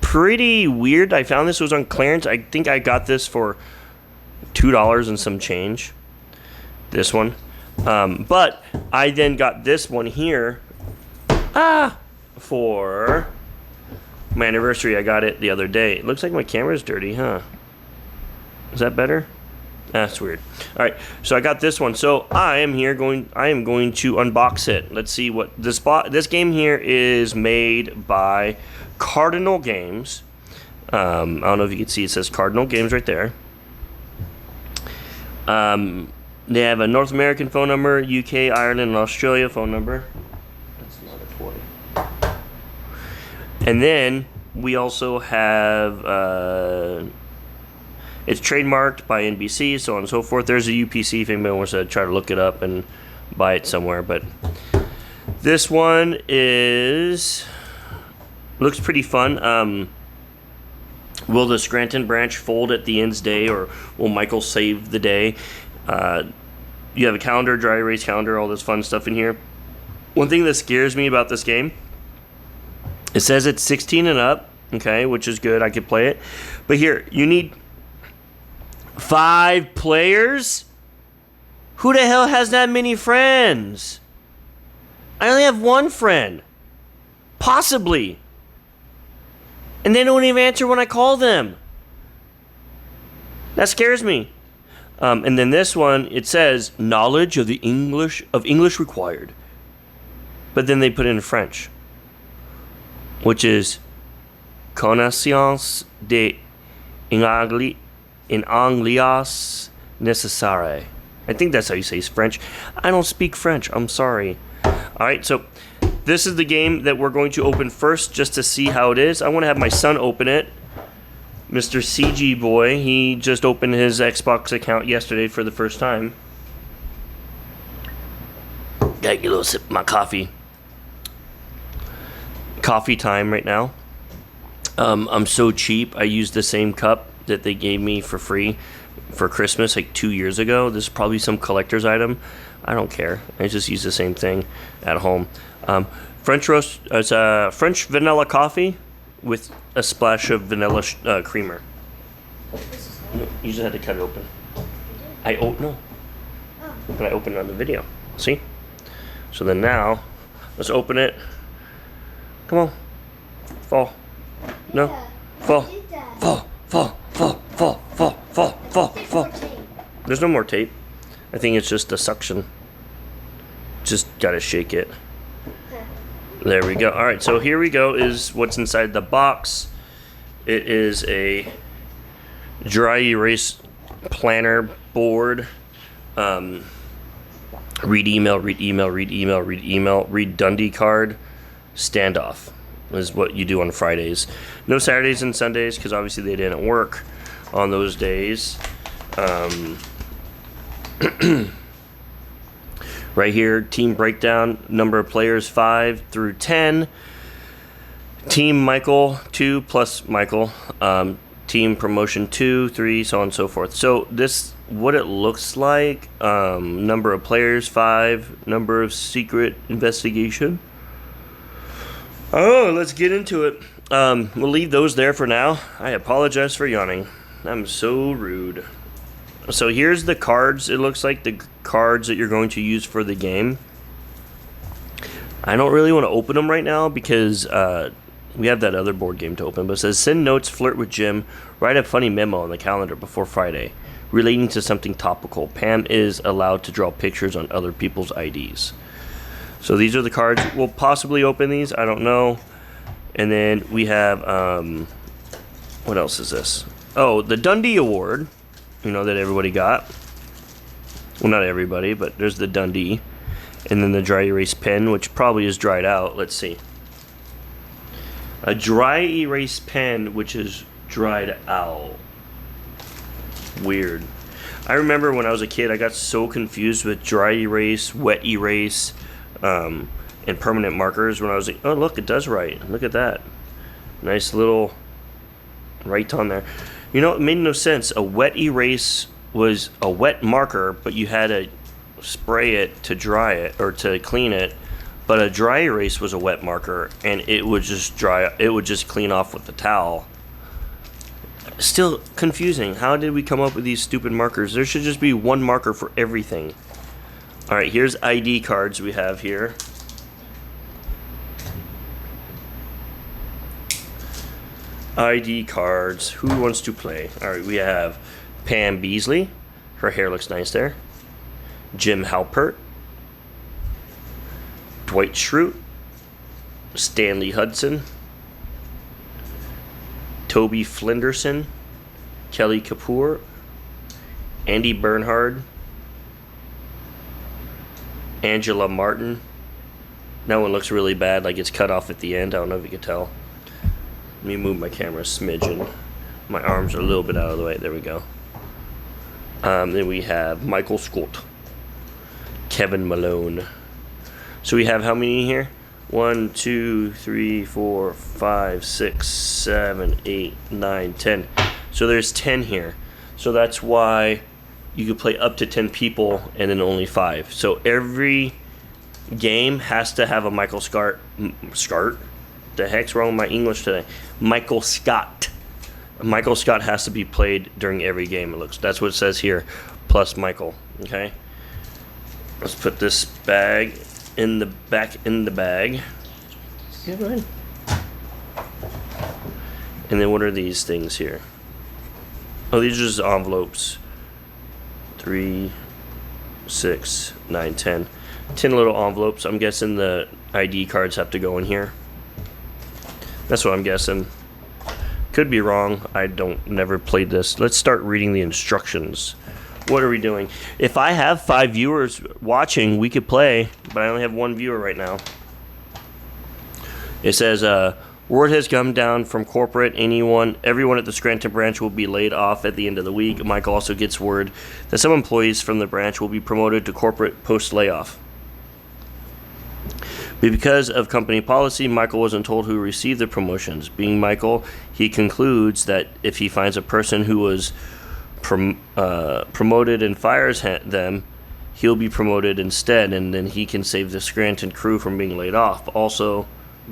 pretty weird. I found this was on clearance. I think I got this for $2 and some change. This one. But I then got this one here for my anniversary. I got it the other day. It looks like my camera's dirty, huh? Is that better? That's weird. All right, so I got this one. So I am going to unbox it. Let's see what this game here is made by Cardinal Games. I don't know if you can see, it says Cardinal Games right there. They have a North American phone number, UK, Ireland, and Australia phone number. That's not a toy. And then we also have it's trademarked by NBC, so on and so forth. There's a UPC if anybody wants to try to look it up and buy it somewhere. But this one looks pretty fun. Will the Scranton branch fold at the end's day, or will Michael save the day? You have a calendar, dry erase calendar, all this fun stuff in here. One thing that scares me about this game, it says it's 16 and up, okay, which is good. I could play it. But here, you need 5 players? Who the hell has that many friends? I only have 1 friend. Possibly. And they don't even answer when I call them. That scares me. And then this one, it says knowledge of English required. But then they put in French, which is connaissance de anglais nécessaire. I think that's how you say French. I don't speak French. I'm sorry. All right, so this is the game that we're going to open first, just to see how it is. I want to have my son open it. Mr. CG Boy, he just opened his Xbox account yesterday for the first time. Gotta get a little sip of my coffee. Coffee time right now. I'm so cheap. I used the same cup that they gave me for free for Christmas like 2 years ago. This is probably some collector's item. I don't care. I just use the same thing at home. French roast. It's French vanilla coffee with a splash of vanilla creamer. You just had to cut it open. No. But I opened it on the video. See? So then now, let's open it. Come on. Fall. No. Fall. Fall. Fall. Fall. Fall. Fall. Fall. Fall. Fall. There's no more tape. I think it's just the suction. Just gotta shake it. There we go. All right, so here we go is what's inside the box. It is a dry erase planner board. Read email, read email, read email, read email, read Dundee card, standoff is what you do on Fridays. No Saturdays and Sundays, because obviously they didn't work on those days. Right here, team breakdown, number of players 5 through 10. Team Michael 2 plus Michael. Team promotion 2, 3, so on and so forth. So this, what it looks like, number of players 5, number of secret investigation. Oh, let's get into it. We'll leave those there for now. I apologize for yawning. I'm so rude. So here's the cards. It looks like the cards that you're going to use for the game. I don't really want to open them right now because we have that other board game to open. But it says, send notes, flirt with Jim, write a funny memo on the calendar before Friday relating to something topical. Pam is allowed to draw pictures on other people's IDs. So these are the cards. We'll possibly open these. I don't know. And then we have, what else is this? Oh, the Dundee Award. You know, that everybody got. Well, not everybody, but there's the Dundee. And then the dry erase pen, which probably is dried out. Let's see. A dry erase pen, which is dried out. Weird. I remember when I was a kid, I got so confused with dry erase, wet erase, and permanent markers when I was like, oh, look, it does write. Look at that. Nice little write on there. You know, it made no sense. A wet erase was a wet marker, but you had to spray it to dry it or to clean it. But a dry erase was a wet marker, and it would just dry. It would just clean off with the towel. Still confusing. How did we come up with these stupid markers? There should just be one marker for everything. All right, here's ID cards we have here. ID cards. Who wants to play? All right, we have Pam Beasley. Her hair looks nice there. Jim Halpert. Dwight Schrute. Stanley Hudson. Toby Flinderson. Kelly Kapoor. Andy Bernhard. Angela Martin. That one looks really bad, like it's cut off at the end. I don't know if you can tell. Let me move my camera a smidgen. My arms are a little bit out of the way. There we go. Then we have Michael Scott. Kevin Malone. So we have how many here? 1, 2, 3, 4, 5, 6, 7, 8, 9, 10. So there's 10 here. So that's why you could play up to 10 people and then only 5. So every game has to have a Michael Scott. The heck's wrong with my English today? Michael Scott. Michael Scott has to be played during every game. It looks. That's what it says here. Plus Michael. Okay. Let's put this bag in the bag. Yeah, go ahead. And then what are these things here? Oh, these are just envelopes. 3, 6, 9, 10. 10 little envelopes. I'm guessing the ID cards have to go in here. That's what I'm guessing. Could be wrong. I never played this. Let's start reading the instructions. What are we doing? If I have 5 viewers watching, we could play, but I only have 1 viewer right now. It says, word has come down from corporate. Everyone at the Scranton branch will be laid off at the end of the week. Mike also gets word that some employees from the branch will be promoted to corporate post-layoff. But because of company policy, Michael wasn't told who received the promotions. Being Michael, he concludes that if he finds a person who was promoted and fires them, he'll be promoted instead, and then he can save the Scranton crew from being laid off. Also,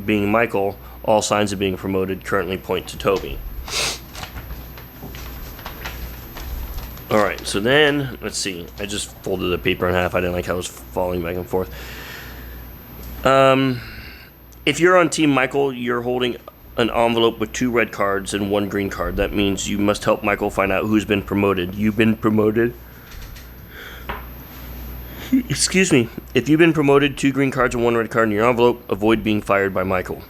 being Michael, all signs of being promoted currently point to Toby. Alright, so then, let's see. I just folded the paper in half. I didn't like how it was falling back and forth. If you're on Team Michael, you're holding an envelope with 2 red cards and 1 green card. That means you must help Michael find out who's been promoted. You've been promoted. Excuse me. If you've been promoted, 2 green cards and 1 red card in your envelope, avoid being fired by Michael.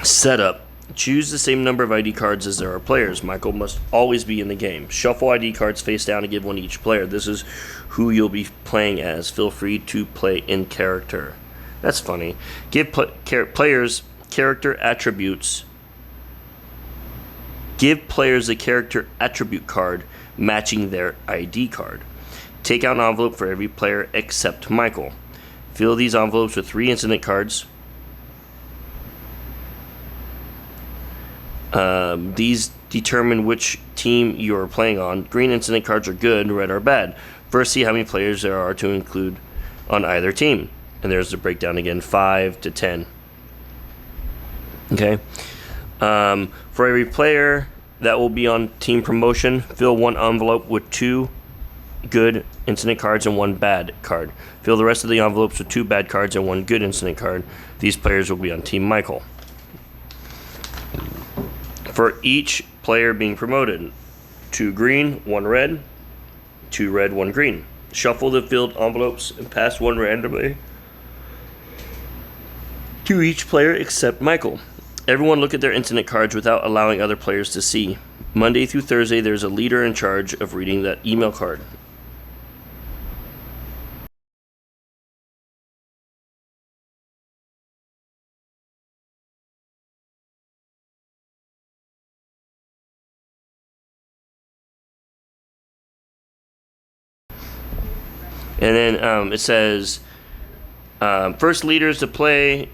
Setup. Choose the same number of ID cards as there are players. Michael must always be in the game. Shuffle ID cards face down and give 1 to each player. This is who you'll be playing as. Feel free to play in character. That's funny. Give players character attributes. Give players a character attribute card matching their ID card. Take out an envelope for every player except Michael. Fill these envelopes with 3 incident cards. These determine which team you are playing on. Green incident cards are good, red are bad. First, see how many players there are to include on either team. And there's the breakdown again, 5 to 10. Okay. For every player that will be on team promotion, fill 1 envelope with 2 good incident cards and 1 bad card. Fill the rest of the envelopes with 2 bad cards and 1 good incident card. These players will be on Team Michael. For each player being promoted, 2 green, 1 red, 2 red, 1 green. Shuffle the filled envelopes and pass 1 randomly to each player except Michael. Everyone look at their incident cards without allowing other players to see. Monday through Thursday, there's a leader in charge of reading that email card. And then it says, first leader is the player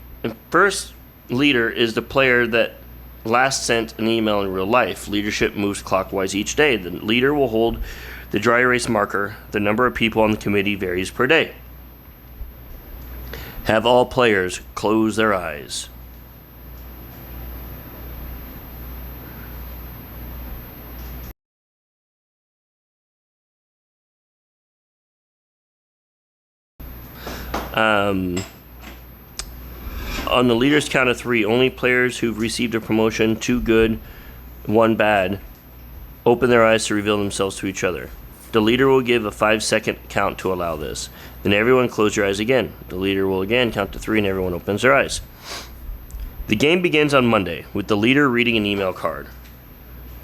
that last sent an email in real life. Leadership moves clockwise each day. The leader will hold the dry erase marker. The number of people on the committee varies per day. Have all players close their eyes. On the leader's count of 3, only players who've received a promotion, 2 good, 1 bad, open their eyes to reveal themselves to each other. The leader will give a 5-second count to allow this. Then everyone close your eyes again. The leader will again count to 3 and everyone opens their eyes. The game begins on Monday with the leader reading an email card.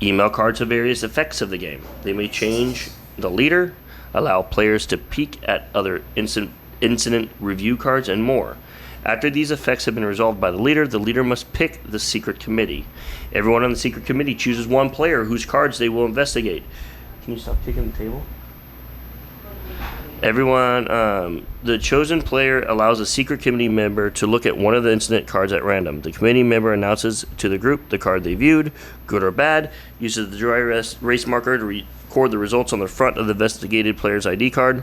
Email cards have various effects of the game. They may change the leader, allow players to peek at other incident review cards, and more. After these effects have been resolved by the leader must pick the secret committee. Everyone on the secret committee chooses one player whose cards they will investigate. Can you stop kicking the table? The chosen player allows a secret committee member to look at one of the incident cards at random. The committee member announces to the group the card they viewed, good or bad, uses the dry erase marker to record the results on the front of the investigated player's ID card.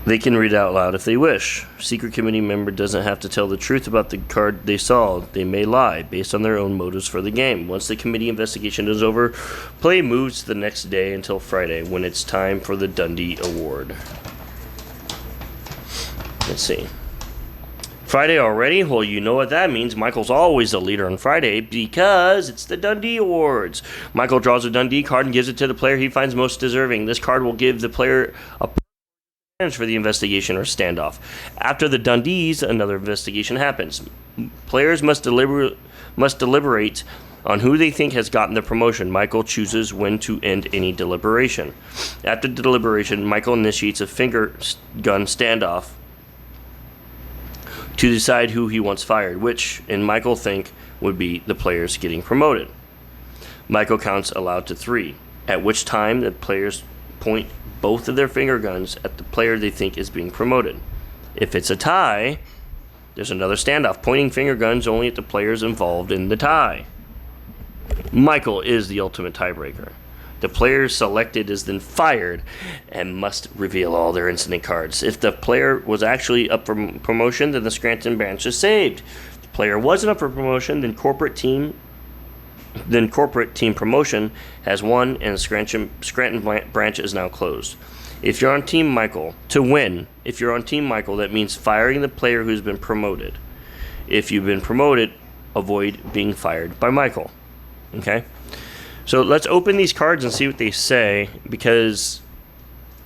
They can read it out loud if they wish. Secret committee member doesn't have to tell the truth about the card they saw. They may lie based on their own motives for the game. Once the committee investigation is over, play moves to the next day until Friday, when it's time for the Dundie Award. Let's see. Friday already? Well, you know what that means. Michael's always the leader on Friday because it's the Dundie Awards. Michael draws a Dundie card and gives it to the player he finds most deserving. This card will give the player a for the investigation or standoff. After the Dundies, another investigation happens. Players must deliberate on who they think has gotten the promotion. Michael chooses when to end any deliberation. After deliberation, Michael initiates a finger gun standoff to decide who he wants fired, which, in Michael think, would be the players getting promoted. Michael counts aloud to 3, at which time the players point both of their finger guns at the player they think is being promoted. If it's a tie, there's another standoff, pointing finger guns only at the players involved in the tie. Michael is the ultimate tiebreaker. The player selected is then fired and must reveal all their incident cards. If the player was actually up for promotion, then the Scranton branch is saved. If the player wasn't up for promotion, then corporate team promotion has won and the Scranton branch is now closed. If you're on Team Michael, that means firing the player who's been promoted. If you've been promoted, avoid being fired by Michael. Okay? So let's open these cards and see what they say, because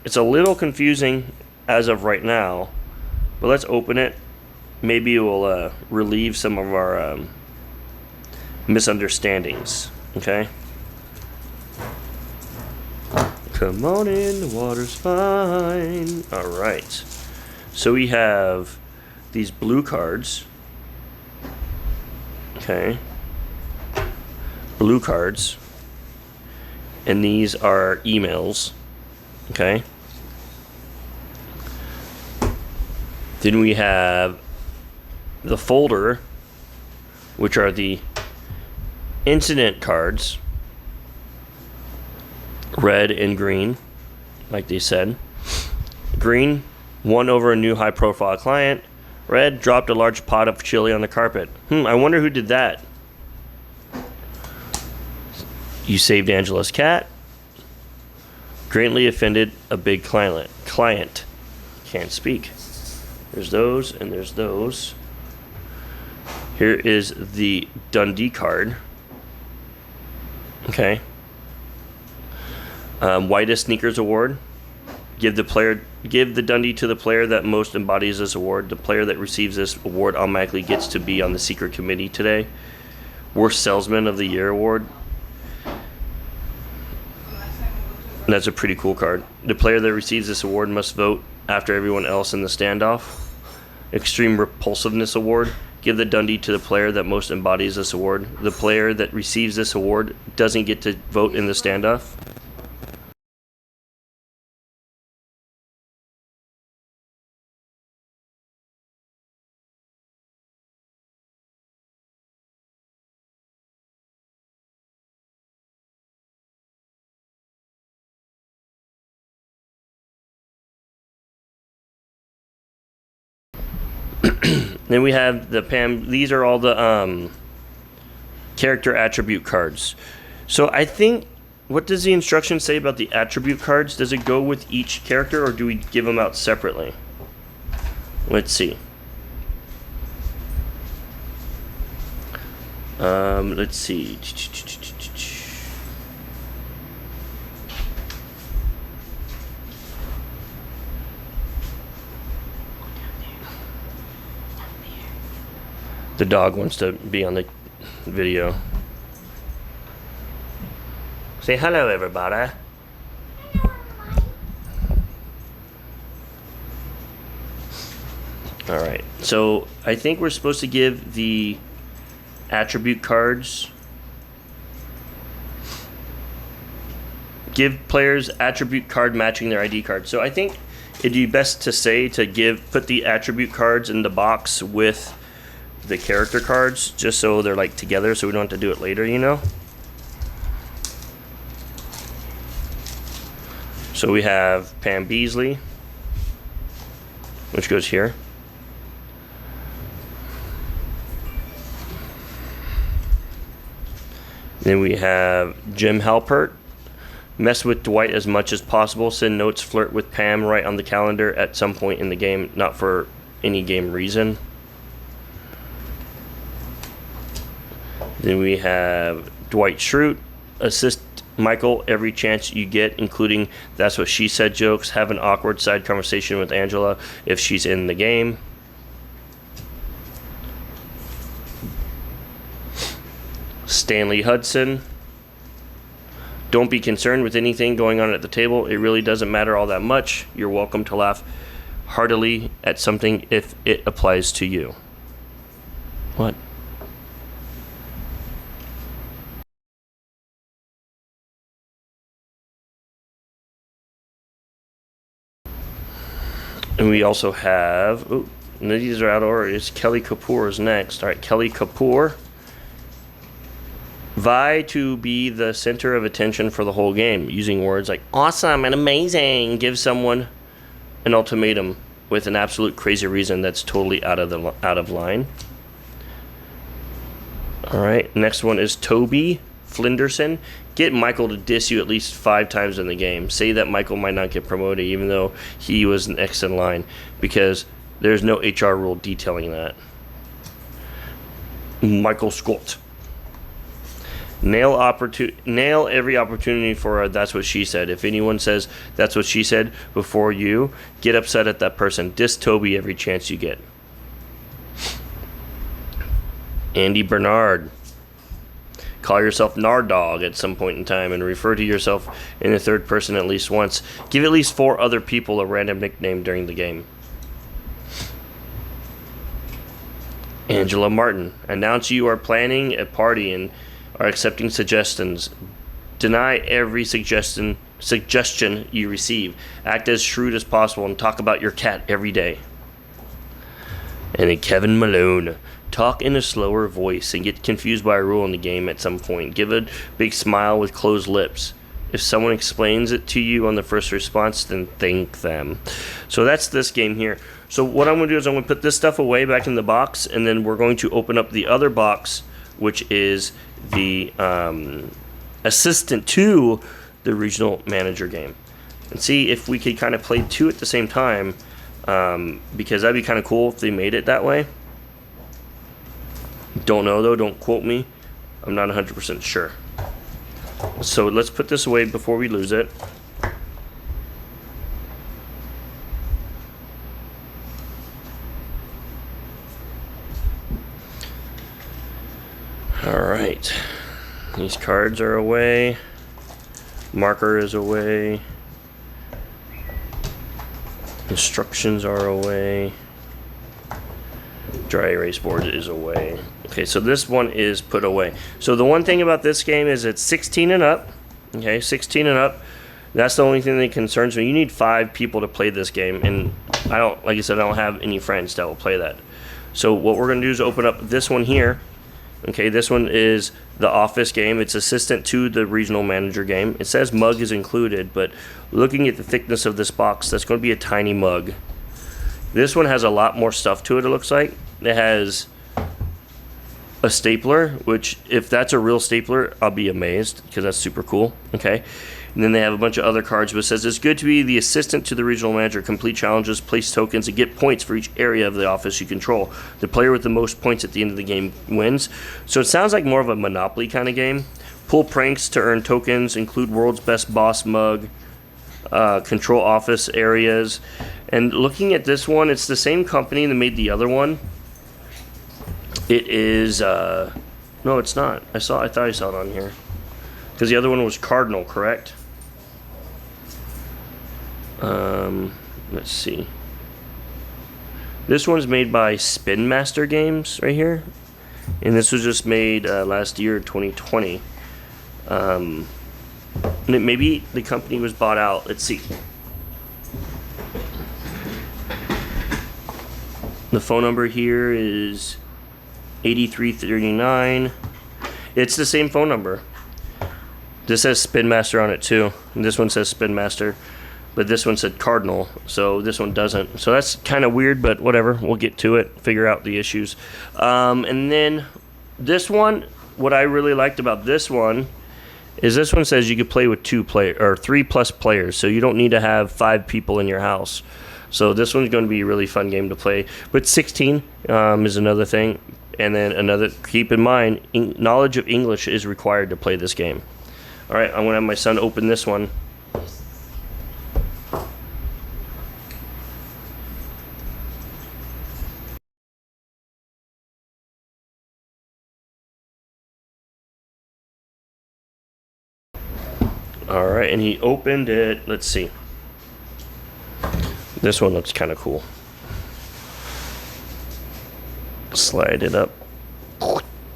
it's a little confusing as of right now. But let's open it. Maybe it will relieve some of our misunderstandings. Okay? Come on in, the water's fine. Alright. So we have these blue cards. Okay. Blue cards. And these are emails. Okay. Then we have the folder, which are the incident cards, red and green, like they said. Green, won over a new high-profile client. Red, dropped a large pot of chili on the carpet. I wonder who did that. You saved Angela's cat. Greatly offended a big client. Can't speak. There's those, and there's those. Here is the Dundie card. Okay. Whitest Sneakers Award. Give the Dundie to the player that most embodies this award. The player that receives this award automatically gets to be on the secret committee today. Worst Salesman of the Year Award. And that's a pretty cool card. The player that receives this award must vote after everyone else in the standoff. Extreme Repulsiveness Award. Give the Dundie to the player that most embodies this award. The player that receives this award doesn't get to vote in the standoff. Then we have the Pam. These are all the character attribute cards. So I think, what does the instruction say about the attribute cards? Does it go with each character, or do we give them out separately? Let's see. Let's see. The dog wants to be on the video. Say hello, everybody. All right. So I think we're supposed to give the attribute cards. Give players attribute card matching their ID card. So I think it'd be best to say to put the attribute cards in the box with the character cards, just so they're like together, so we don't have to do it later, you know. So we have Pam Beesly, which goes here. Then we have Jim Halpert. Mess with Dwight as much as possible. Send notes, flirt with Pam, write on the calendar at some point in the game, not for any game reason. Then we have Dwight Schrute. Assist Michael every chance you get, including that's what she said jokes. Have an awkward side conversation with Angela if she's in the game. Stanley Hudson. Don't be concerned with anything going on at the table. It really doesn't matter all that much. You're welcome to laugh heartily at something if it applies to you. What? And we also have, these are out of order. It's Kelly Kapoor is next. All right, Kelly Kapoor. Vie to be the center of attention for the whole game, using words like awesome and amazing. Give someone an ultimatum with an absolute crazy reason that's totally out of line. All right, next one is Toby Flinderson. Get Michael to diss you at least 5 times in the game. Say that Michael might not get promoted even though he was next in line, because there's no HR rule detailing that. Michael Scott. Nail every opportunity for a that's what she said. If anyone says that's what she said before you, get upset at that person. Diss Toby every chance you get. Andy Bernard. Call yourself Nardog at some point in time and refer to yourself in the third person at least once. Give at least 4 other people a random nickname during the game. Angela Martin. Announce you are planning a party and are accepting suggestions. Deny every suggestion you receive. Act as shrewd as possible and talk about your cat every day. And then Kevin Malone. Talk in a slower voice and get confused by a rule in the game at some point. Give a big smile with closed lips. If someone explains it to you on the first response, then thank them. So that's this game here. So what I'm going to do is I'm going to put this stuff away back in the box, and then we're going to open up the other box, which is the assistant to the regional manager game, and see if we could kind of play 2 at the same time, because that'd be kind of cool if they made it that way. Don't know though, don't quote me. I'm not 100% sure. So let's put this away before we lose it. Alright. These cards are away. Marker is away. Instructions are away. Dry erase board is away. Okay, so this one is put away. So the one thing about this game is it's 16 and up. Okay, 16 and up. That's the only thing that concerns me. You need 5 people to play this game, and I don't, like I said, I don't have any friends that will play that. So what we're gonna do is open up this one here. Okay, this one is the office game. It's assistant to the regional manager game. It says mug is included, but looking at the thickness of this box, that's going to be a tiny mug. This one has a lot more stuff to it, it looks like. It has a stapler, which if that's a real stapler, I'll be amazed because that's super cool. Okay. And then they have a bunch of other cards, but it says it's good to be the assistant to the regional manager, complete challenges, place tokens, and get points for each area of the office you control. The player with the most points at the end of the game wins. So it sounds like more of a Monopoly kind of game. Pull pranks to earn tokens, include world's best boss mug, control office areas. And looking at this one, it's the same company that made the other one. It is, no, it's not. I thought I saw it on here. Because the other one was Cardinal, correct? Let's see. This one's made by Spin Master Games right here. And this was just made last year, 2020. Maybe the company was bought out. Let's see. The phone number here is 8339. It's the same phone number. This says Spin Master on it too. And this one says Spin Master, but this one said Cardinal, so this one doesn't. So that's kind of weird, but whatever. We'll get to it, figure out the issues. And then this one, what I really liked about this one is this one says you could play with 3+ players, so you don't need to have 5 people in your house. So this one's going to be a really fun game to play. But 16 is another thing. And then keep in mind, knowledge of English is required to play this game. All right, I'm going to have my son open this one. All right, and he opened it. Let's see. This one looks kind of cool. Slide it up.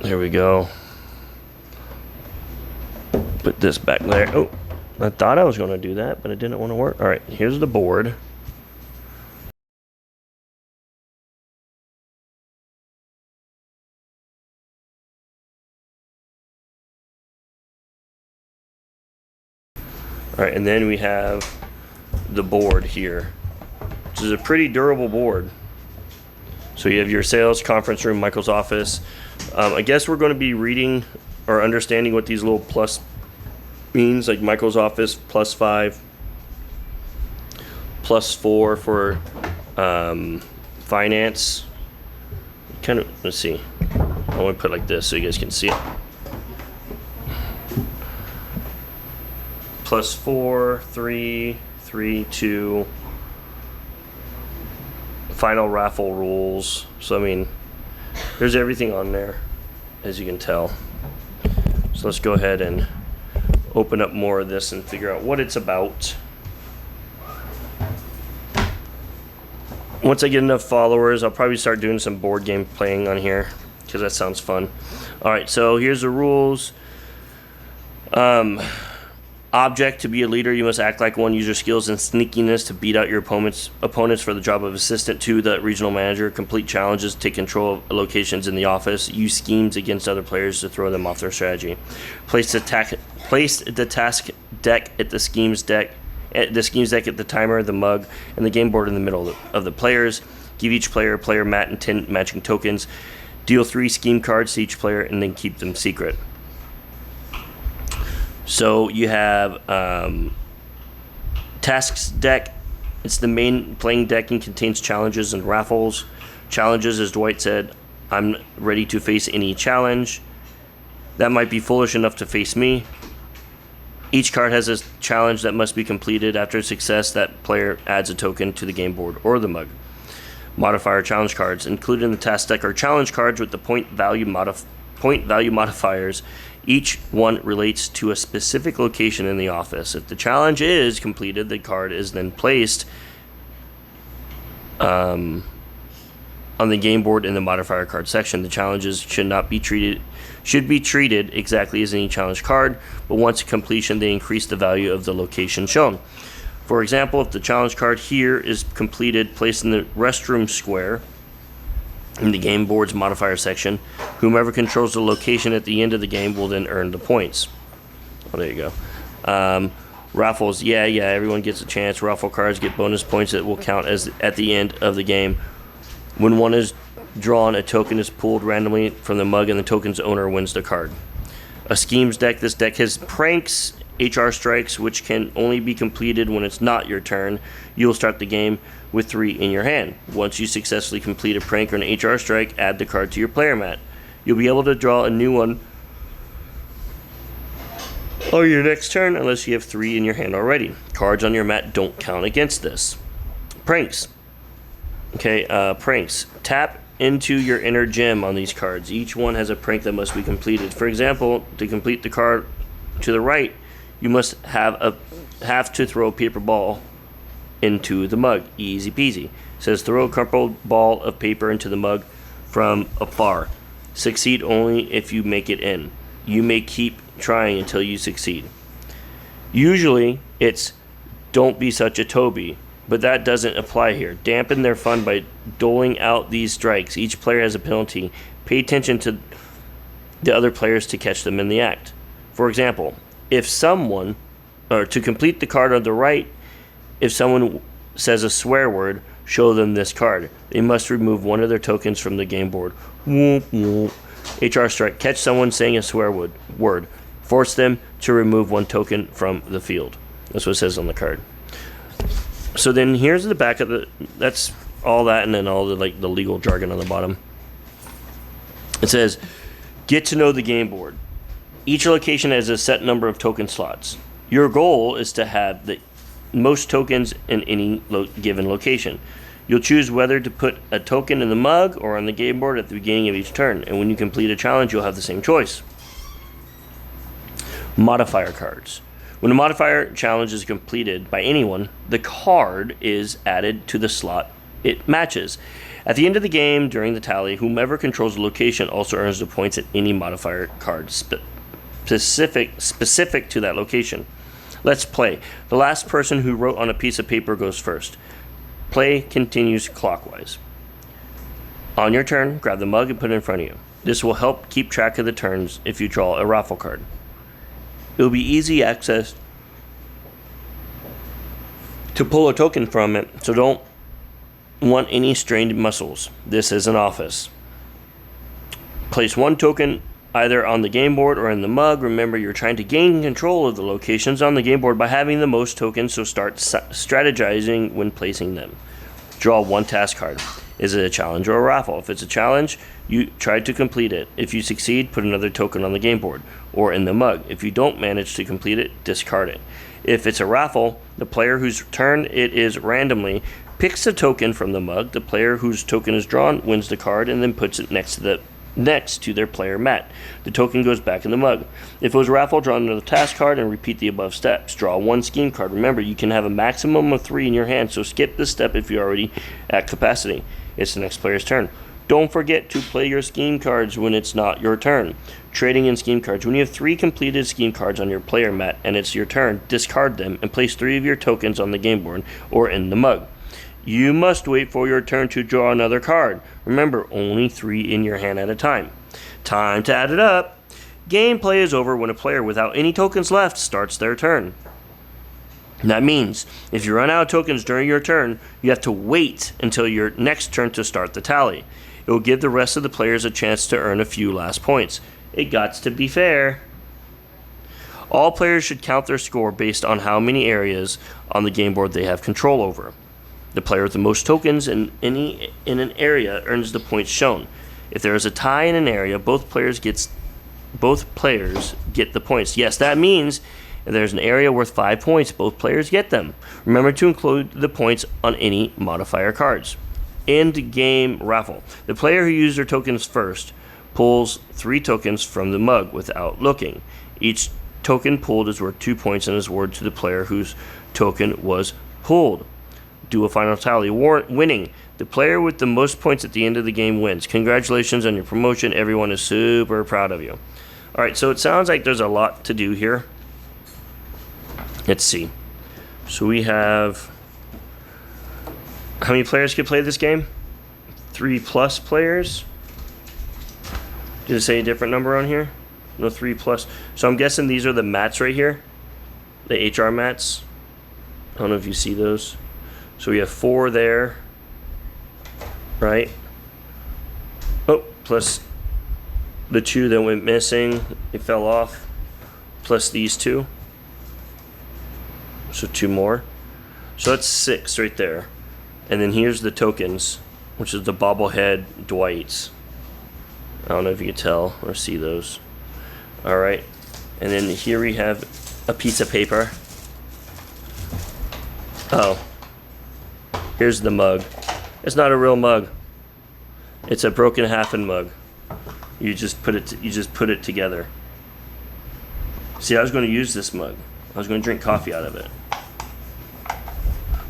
There we go. Put this back there. Oh, I thought I was going to do that, but it didn't want to work. All right, here's the board. All right, and then we have the board here, which is a pretty durable board. So you have your sales, conference room, Michael's office. I guess we're going to be reading or understanding what these little plus means, like Michael's office +5, +4 for finance. Kind of, let's see. I want to put it like this so you guys can see it. +4, 3, 3, 2. Final raffle rules. So I mean, there's everything on there, as you can tell. So let's go ahead and open up more of this and figure out what it's about. Once I get enough followers, I'll probably start doing some board game playing on here because that sounds fun. All right, so here's the rules. Object: to be a leader, you must act like one. Use your skills and sneakiness to beat out your opponents for the job of assistant to the regional manager. Complete challenges, take control of locations in the office. Use schemes against other players to throw them off their strategy. Place the task deck at the schemes deck. At the schemes deck at the timer, the mug, and the game board in the middle of the players. Give each player a player mat and 10 matching tokens. Deal 3 scheme cards to each player, and then keep them secret. So you have tasks deck. It's the main playing deck and contains challenges and raffles. Challenges, as Dwight said, I'm ready to face any challenge. That might be foolish enough to face me. Each card has a challenge that must be completed. After success, that player adds a token to the game board or the mug. Modifier challenge cards. Included in the task deck are challenge cards with the point value modifiers. Each one relates to a specific location in the office. If the challenge is completed, the card is then placed on the game board in the modifier card section. The challenges should be treated exactly as any challenge card, but once completion, they increase the value of the location shown. For example, if the challenge card here is completed, placed in the restroom square in the game board's modifier section, whomever controls the location at the end of the game will then earn the points. Oh, there you go. Raffles, yeah, everyone gets a chance. Raffle cards get bonus points that will count as at the end of the game. When one is drawn, a token is pulled randomly from the mug and the token's owner wins the card. A schemes deck. This deck has pranks, HR strikes, which can only be completed when it's not your turn. You'll start the game with 3 in your hand. Once you successfully complete a prank or an HR strike, add the card to your player mat. You'll be able to draw a new one on your next turn unless you have 3 in your hand already. Cards on your mat don't count against this. Pranks. Okay, pranks. Tap into your inner gem on these cards. Each one has a prank that must be completed. For example, to complete the card to the right, you must have to throw a paper ball into the mug. Easy peasy. It says throw a crumpled ball of paper into the mug from afar. Succeed only if you make it in. You may keep trying until you succeed. Usually it's don't be such a Toby, but that doesn't apply here. Dampen their fun by doling out these strikes. Each player has a penalty. Pay attention to the other players to catch them in the act. For example, to complete the card on the right, if someone says a swear word, show them this card. They must remove one of their tokens from the game board. Whoop, whoop. HR strike. Catch someone saying a swear word. Force them to remove 1 token from the field. That's what it says on the card. So then here's the back of that's all that, and then all the the legal jargon on the bottom. It says, get to know the game board. Each location has a set number of token slots. Your goal is to have the most tokens in any given location. You'll choose whether to put a token in the mug or on the game board at the beginning of each turn, and when you complete a challenge, you'll have the same choice. Modifier cards. When a modifier challenge is completed by anyone, the card is added to the slot it matches. At the end of the game, during the tally, whomever controls the location also earns the points at any modifier card specific to that location. Let's play. The last person who wrote on a piece of paper goes first. Play continues clockwise. On your turn, grab the mug and put it in front of you. This will help keep track of the turns if you draw a raffle card. It will be easy access to pull a token from it, so don't want any strained muscles. This is an office. Place 1 token either on the game board or in the mug. Remember, you're trying to gain control of the locations on the game board by having the most tokens, so start strategizing when placing them. Draw 1 task card. Is it a challenge or a raffle? If it's a challenge, you try to complete it. If you succeed, put another token on the game board or in the mug. If you don't manage to complete it, discard it. If it's a raffle, the player whose turn it is randomly picks a token from the mug. The player whose token is drawn wins the card and then puts it next to their player mat. The token goes back in the mug. If it was a raffle, draw another task card and repeat the above steps. Draw 1 scheme card. Remember, you can have a maximum of 3 in your hand, so skip this step if you're already at capacity. It's the next player's turn. Don't forget to play your scheme cards when it's not your turn. Trading in scheme cards. When you have 3 completed scheme cards on your player mat and it's your turn, discard them and place 3 of your tokens on the game board or in the mug. You must wait for your turn to draw another card. Remember, only 3 in your hand at a time. Time to add it up. Gameplay is over when a player without any tokens left starts their turn. That means if you run out of tokens during your turn, you have to wait until your next turn to start the tally. It will give the rest of the players a chance to earn a few last points. It gots to be fair. All players should count their score based on how many areas on the game board they have control over. The player with the most tokens in an area earns the points shown. If there is a tie in an area, both players get the points. Yes, that means if there's an area worth 5 points, both players get them. Remember to include the points on any modifier cards. End game raffle. The player who used their tokens first pulls 3 tokens from the mug without looking. Each token pulled is worth 2 points and is awarded to the player whose token was pulled. Do a final tally. Winning. The player with the most points at the end of the game wins. Congratulations on your promotion. Everyone is super proud of you. All right, so it sounds like there's a lot to do here. Let's see. So we have... How many players can play this game? 3+ players. Did it say a different number on here? No, 3+. So I'm guessing these are the mats right here. the HR mats. I don't know if you see those. So we have 4 there, right? Oh, plus the 2 that went missing, it fell off, plus these 2. So 2 more. So that's 6 right there. And then here's the tokens, which is the bobblehead Dwights. I don't know if you can tell or see those. All right. And then here we have a piece of paper. Oh. Here's the mug. It's not a real mug. It's a broken half-in mug. You just put it together. See, I was going to use this mug. I was going to drink coffee out of it.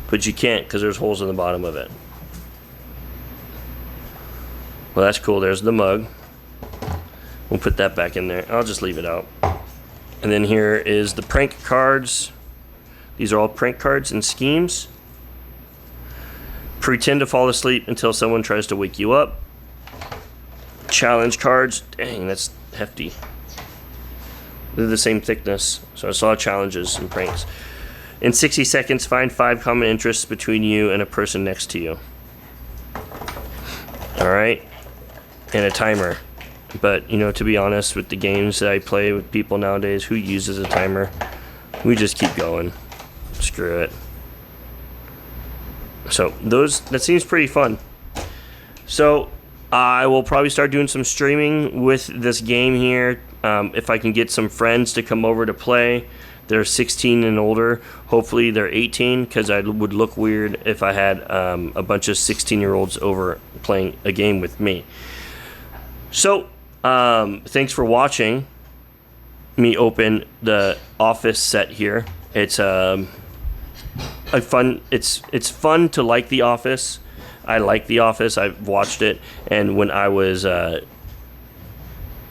But you can't because there's holes in the bottom of it. Well, that's cool. There's the mug. We'll put that back in there. I'll just leave it out. And then here is the prank cards. These are all prank cards and schemes. Pretend to fall asleep until someone tries to wake you up. Challenge cards. Dang, that's hefty. They're the same thickness. So I saw challenges and pranks. In 60 seconds, find 5 common interests between you and a person next to you. Alright. And a timer. But, you know, to be honest, with the games that I play with people nowadays, who uses a timer? We just keep going. Screw it. So, that seems pretty fun. So, I will probably start doing some streaming with this game here. If I can get some friends to come over to play. They're 16 and older. Hopefully they're 18, because I would look weird if I had a bunch of 16-year-olds over playing a game with me. So, thanks for watching me open the Office set here. It's it's fun to like The Office. I like The Office. I've watched it, and when I was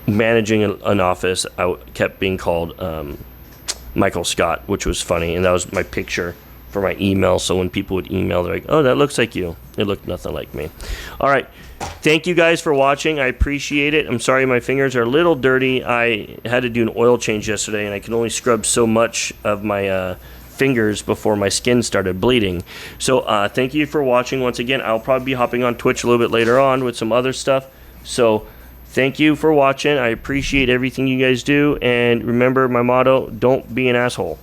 managing an office, I kept being called Michael Scott, which was funny, and that was my picture for my email. So when people would email, they're like, "Oh, that looks like you." It looked nothing like me. All right, thank you guys for watching. I appreciate it. I'm sorry my fingers are a little dirty. I had to do an oil change yesterday, and I can only scrub so much of my fingers before my skin started bleeding. So thank you for watching once again. I'll probably be hopping on Twitch a little bit later on with some other stuff. So thank you for watching. I appreciate everything you guys do. And remember my motto, don't be an asshole.